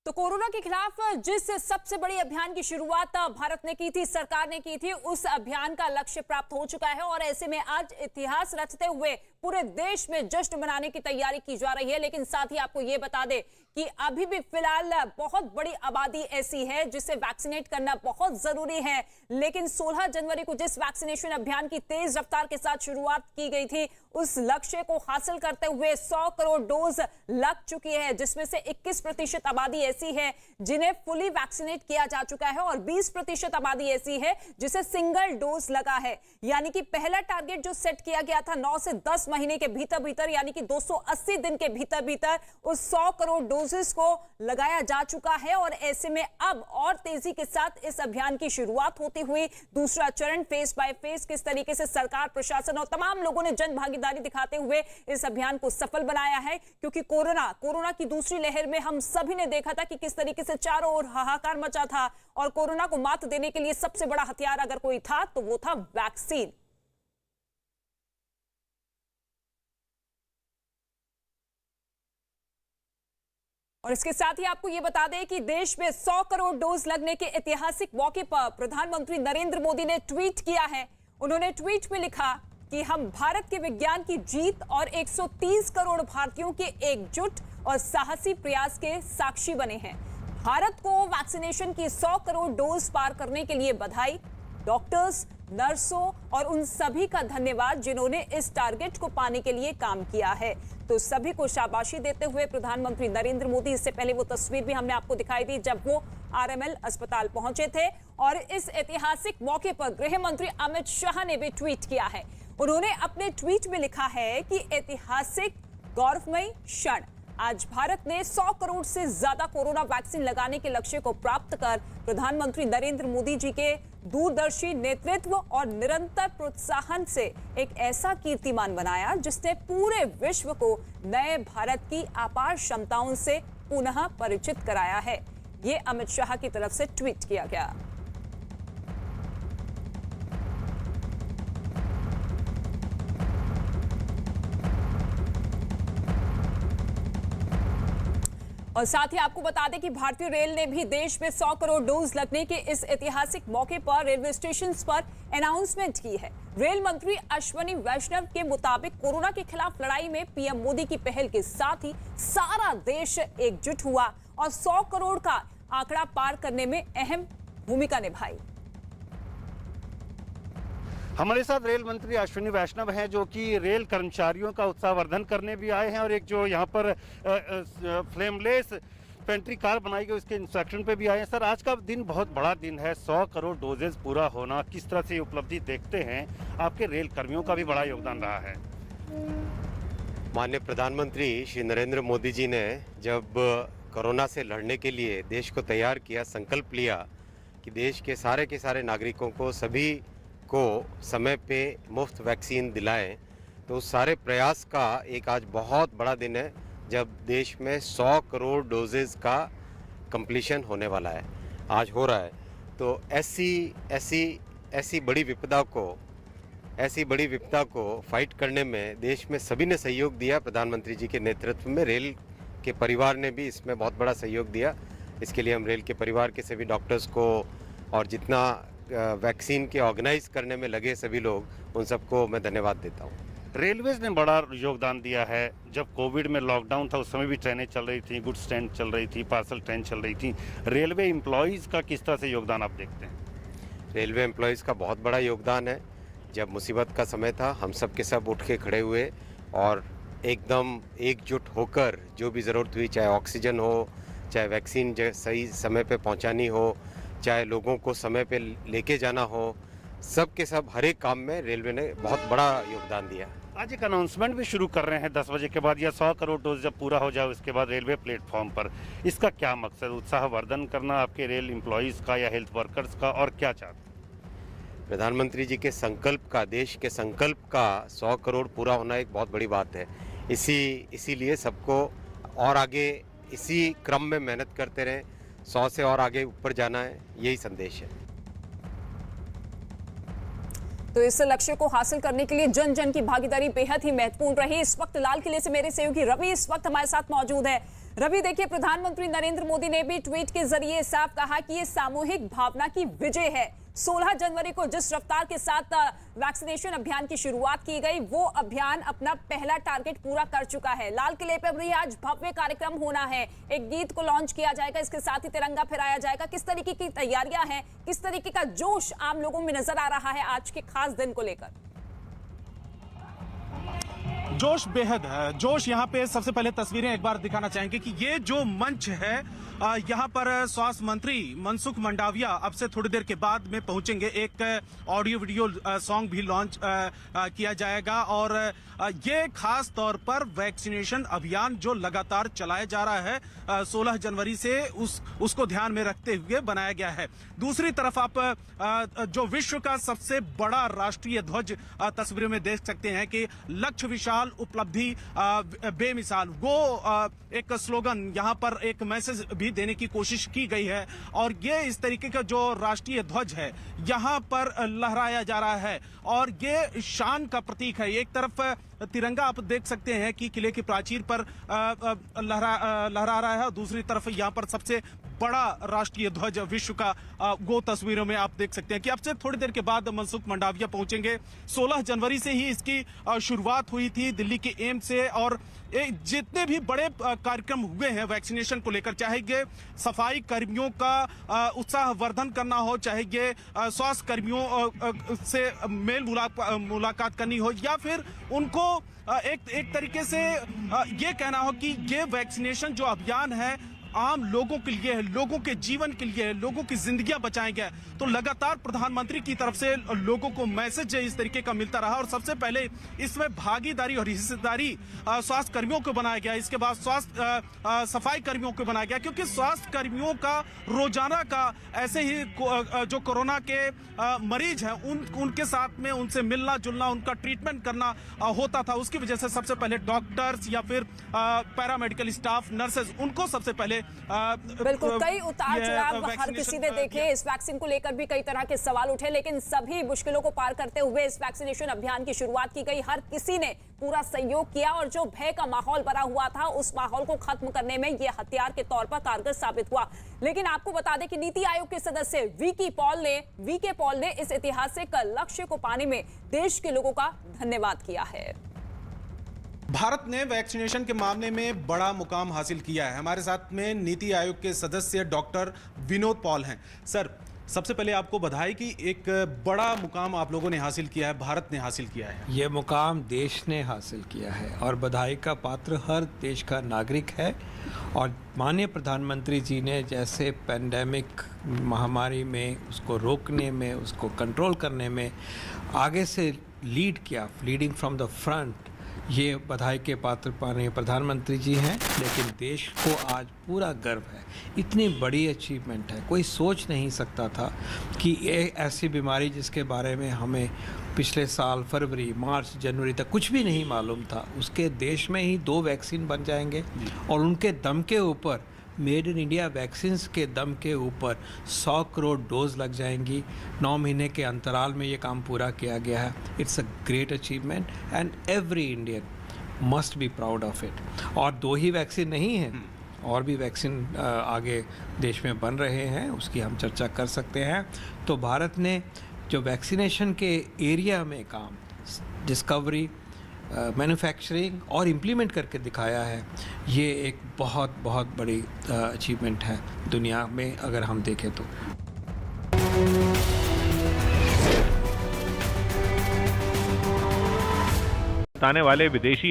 तो कोरोना के खिलाफ जिस सबसे बड़ी अभियान की शुरुआत भारत ने की थी, सरकार ने की थी, उस अभियान का लक्ष्य प्राप्त हो चुका है और ऐसे में आज इतिहास रचते हुए पूरे देश में जश्न मनाने की तैयारी की जा रही है। लेकिन साथ ही आपको यह बता दें कि अभी भी फिलहाल बहुत बड़ी आबादी ऐसी है जिसे वैक्सीनेट करना बहुत जरूरी है। लेकिन 16 जनवरी को जिस वैक्सीनेशन अभियान की तेज रफ्तार के साथ शुरुआत की गई थी, उस लक्ष्य को हासिल करते हुए 100 करोड़ डोज लग चुकी है, जिसमें से 21% आबादी ऐसी है जिन्हें फुली वैक्सीनेट किया जा चुका है और 20% आबादी ऐसी है जिसे सिंगल डोज लगा है। यानी कि पहला टारगेट जो सेट किया गया था 9 से 10 महीने के भीतर भीतर, यानी कि 280 दिन के भीतर भीतर उस 100 करोड़ डोजेस को लगाया जा चुका है। और ऐसे में अब और तेजी के साथ इस अभियान की शुरुआत होती हुई दूसरा चरण फेज बाय फेज किस तरीके से सरकार, प्रशासन और तमाम लोगों ने जन भागीदारी दिखाते हुए इस अभियान को सफल बनाया है। क्योंकि कोरोना की दूसरी लहर में हम सभी ने देखा था कि किस तरीके से चारों ओर हाहाकार मचा था और कोरोना को मात देने के लिए सबसे बड़ा हथियार अगर कोई था तो वो था वैक्सीन। और इसके साथ ही आपको यह बता दें कि देश में 100 करोड़ डोज लगने के ऐतिहासिक मौके पर प्रधानमंत्री नरेंद्र मोदी ने ट्वीट किया है। उन्होंने ट्वीट में लिखा कि हम भारत के विज्ञान की जीत और 130 करोड़ भारतीयों के एकजुट और साहसी प्रयास के साक्षी बने हैं। भारत को वैक्सीनेशन की 100 करोड़ डोज पार करने के लिए बधाई। डॉक्टर्स, नर्सों और उन सभी का धन्यवाद जिन्होंने इस टारगेट को पाने के लिए काम किया है। तो सभी को शाबाशी देते हुए प्रधानमंत्री नरेंद्र मोदी, इससे पहले वो तस्वीर भी हमने आपको दिखाई दी जब वो आरएमएल अस्पताल पहुंचे थे। और इस ऐतिहासिक मौके पर गृह मंत्री अमित शाह ने भी ट्वीट किया है। उन्होंने अपने ट्वीट में लिखा है कि ऐतिहासिक गौरवमयी क्षण, आज भारत ने 100 करोड़ से ज्यादा कोरोना वैक्सीन लगाने के लक्ष्य को प्राप्त कर प्रधानमंत्री नरेंद्र मोदी जी के दूरदर्शी नेतृत्व और निरंतर प्रोत्साहन से एक ऐसा कीर्तिमान बनाया जिसने पूरे विश्व को नए भारत की अपार क्षमताओं से पुनः परिचित कराया है। ये अमित शाह की तरफ से ट्वीट किया गया। और साथ ही आपको बता दें कि भारतीय रेल ने भी देश में 100 करोड़ डोज लगने के इस ऐतिहासिक मौके पर रेलवे स्टेशन पर अनाउंसमेंट की है। रेल मंत्री अश्विनी वैष्णव के मुताबिक कोरोना के खिलाफ लड़ाई में पीएम मोदी की पहल के साथ ही सारा देश एकजुट हुआ और 100 करोड़ का आंकड़ा पार करने में अहम भूमिका निभाई। हमारे साथ रेल मंत्री अश्विनी वैष्णव हैं जो कि रेल कर्मचारियों का उत्साहवर्धन करने भी आए हैं और एक जो यहाँ पर फ्लेमलेस पेंट्री कार बनाई गई उसके इंस्ट्रक्शन पे भी आए हैं। सर, आज का दिन बहुत बड़ा दिन है, 100 करोड़ डोजेज पूरा होना, किस तरह से ये उपलब्धि देखते हैं? आपके रेल कर्मियों का भी बड़ा योगदान रहा है। माननीय प्रधानमंत्री श्री नरेंद्र मोदी जी ने जब कोरोना से लड़ने के लिए देश को तैयार किया, संकल्प लिया कि देश के सारे नागरिकों को, सभी को समय पे मुफ्त वैक्सीन दिलाएं, तो उस सारे प्रयास का एक आज बहुत बड़ा दिन है जब देश में 100 करोड़ डोजेज का कंप्लीशन होने वाला है, आज हो रहा है। तो ऐसी बड़ी विपदा को फाइट करने में देश में सभी ने सहयोग दिया। प्रधानमंत्री जी के नेतृत्व में रेल के परिवार ने भी इसमें बहुत बड़ा सहयोग दिया। इसके लिए हम रेल के परिवार के सभी डॉक्टर्स को और जितना वैक्सीन के ऑर्गेनाइज करने में लगे सभी लोग, उन सबको मैं धन्यवाद देता हूँ। रेलवेज ने बड़ा योगदान दिया है। जब कोविड में लॉकडाउन था उस समय भी ट्रेनें चल रही थी, गुड्स ट्रेन चल रही थी, पार्सल ट्रेन चल रही थी। रेलवे एम्प्लॉयज़ का किस तरह से योगदान आप देखते हैं? रेलवे एम्प्लॉयज़ का बहुत बड़ा योगदान है। जब मुसीबत का समय था हम सब के सब उठ के खड़े हुए और एकदम एकजुट होकर जो भी ज़रूरत हुई, चाहे ऑक्सीजन हो, चाहे वैक्सीन सही समय पे पहुंचानी हो, चाहे लोगों को समय पे लेके जाना हो, सब के सब हर एक काम में रेलवे ने बहुत बड़ा योगदान दिया। आज एक अनाउंसमेंट भी शुरू कर रहे हैं 10 बजे के बाद, या 100 करोड़ डोज जब पूरा हो जाए उसके बाद रेलवे प्लेटफॉर्म पर। इसका क्या मकसद? उत्साहवर्धन करना आपके रेल एम्प्लॉयज़ का या हेल्थ वर्कर्स का, और क्या चाहते? प्रधानमंत्री जी के संकल्प का, देश के संकल्प का 100 करोड़ पूरा होना एक बहुत बड़ी बात है। इसीलिए सबको और आगे इसी क्रम में मेहनत करते रहें, 100 से और आगे ऊपर जाना है, यही संदेश है। तो इस लक्ष्य को हासिल करने के लिए जन जन की भागीदारी बेहद ही महत्वपूर्ण रही। इस वक्त लाल किले से मेरे सहयोगी रवि इस वक्त हमारे साथ मौजूद है। रवि, देखिए, प्रधानमंत्री नरेंद्र मोदी ने भी ट्वीट के जरिए साफ कहा कि ये सामूहिक भावना की विजय है। 16 जनवरी को जिस रफ्तार के साथ वैक्सीनेशन अभियान की शुरुआत की गई, वो अभियान अपना पहला टारगेट पूरा कर चुका है। लाल किले पर भी आज भव्य कार्यक्रम होना है, एक गीत को लॉन्च किया जाएगा, इसके साथ ही तिरंगा फहराया जाएगा। किस तरीके की तैयारियां हैं, किस तरीके का जोश आम लोगों में नजर आ रहा है आज के खास दिन को लेकर? जोश बेहद है। जोश यहाँ पे सबसे पहले तस्वीरें एक बार दिखाना चाहेंगे कि ये जो मंच है, यहाँ पर स्वास्थ्य मंत्री मनसुख मंडाविया अब से थोड़ी देर के बाद में पहुंचेंगे। एक ऑडियो वीडियो सॉन्ग भी लॉन्च किया जाएगा और ये खास तौर पर वैक्सीनेशन अभियान जो लगातार चलाया जा रहा है 16 जनवरी से उसको ध्यान में रखते हुए बनाया गया है। दूसरी तरफ आप जो विश्व का सबसे बड़ा राष्ट्रीय ध्वज तस्वीरों में देख सकते हैं कि लक्ष्य विशाल उपलब्धि बेमिसाल, वो एक स्लोगन यहाँ पर एक मैसेज भी देने की कोशिश की गई है और ये इस तरीके का जो राष्ट्रीय ध्वज है यहाँ पर लहराया जा रहा है और ये शान का प्रतीक है। एक तरफ तिरंगा आप देख सकते हैं कि किले की प्राचीर पर लहरा रहा है और दूसरी तरफ यहाँ पर सबसे बड़ा राष्ट्रीय ध्वज विश्व का वो तस्वीरों में आप देख सकते हैं कि अब से थोड़ी देर के बाद मनसुख मंडाविया पहुंचेंगे। 16 जनवरी से ही इसकी शुरुआत हुई थी दिल्ली के एम्स से और जितने भी बड़े कार्यक्रम हुए हैं वैक्सीनेशन को लेकर, चाहे ये सफाई कर्मियों का उत्साहवर्धन करना हो, चाहे ये स्वास्थ्य कर्मियों से मेल मुलाकात करनी हो या फिर उनको एक तरीके से ये कहना हो कि ये वैक्सीनेशन जो अभियान है आम लोगों के लिए है, लोगों के जीवन के लिए है, लोगों की जिंदगियां बचाएंगे। तो लगातार प्रधानमंत्री की तरफ से लोगों को मैसेज इस तरीके का मिलता रहा और सबसे पहले इसमें भागीदारी और हिस्सेदारी स्वास्थ्य कर्मियों को बनाया गया, इसके बाद स्वास्थ्य सफाई कर्मियों को बनाया गया, क्योंकि स्वास्थ्य कर्मियों का रोजाना का ऐसे ही जो कोरोना के मरीज हैं उनके साथ में उनसे मिलना जुलना, उनका ट्रीटमेंट करना होता था। उसकी वजह से सबसे पहले डॉक्टर्स या फिर पैरामेडिकल स्टाफ, नर्सेज, उनको सबसे पहले बिल्कुल कई उतार चढ़ाव हर किसी ने देखे। इस वैक्सीन को लेकर भी कई तरह के सवाल उठे, लेकिन सभी मुश्किलों को पार करते हुए इस वैक्सीनेशन अभियान की शुरुआत की गई। हर किसी ने पूरा सहयोग किया और जो भय का माहौल बना हुआ था उस माहौल को खत्म करने में यह हथियार के तौर पर कारगर साबित हुआ। लेकिन आपको बता दें कि नीति आयोग के सदस्य वीके पॉल ने इस ऐतिहासिक लक्ष्य को पाने में देश के लोगों का धन्यवाद किया है। भारत ने वैक्सीनेशन के मामले में बड़ा मुकाम हासिल किया है। हमारे साथ में नीति आयोग के सदस्य डॉक्टर विनोद पॉल हैं। सर, सबसे पहले आपको बधाई कि एक बड़ा मुकाम आप लोगों ने हासिल किया है, भारत ने हासिल किया है। ये मुकाम देश ने हासिल किया है और बधाई का पात्र हर देश का नागरिक है। और माननीय प्रधानमंत्री जी ने जैसे पैंडेमिक महामारी में उसको रोकने में, उसको कंट्रोल करने में आगे से लीड किया, लीडिंग फ्रॉम द फ्रंट, ये बधाई के पात्र माननीय प्रधानमंत्री जी हैं। लेकिन देश को आज पूरा गर्व है, इतनी बड़ी अचीवमेंट है। कोई सोच नहीं सकता था कि ये ऐसी बीमारी जिसके बारे में हमें पिछले साल फरवरी, मार्च, जनवरी तक कुछ भी नहीं मालूम था, उसके देश में ही 2 वैक्सीन बन जाएंगे और उनके दम के ऊपर, मेड इन इंडिया वैक्सीन्स के दम के ऊपर 100 करोड़ डोज लग जाएंगी। 9 महीने के अंतराल में ये काम पूरा किया गया है। It's a great achievement and every Indian must be proud of it. और 2 ही वैक्सीन नहीं हैं, और भी वैक्सीन आगे देश में बन रहे हैं, उसकी हम चर्चा कर सकते हैं। तो भारत ने जो वैक्सीनेशन के एरिया में काम, डिस्कवरी, मैन्युफैक्चरिंग और इम्प्लीमेंट करके दिखाया है, ये एक बहुत बहुत बड़ी अचीवमेंट है दुनिया में अगर हम देखें तो। बताने वाले विदेशी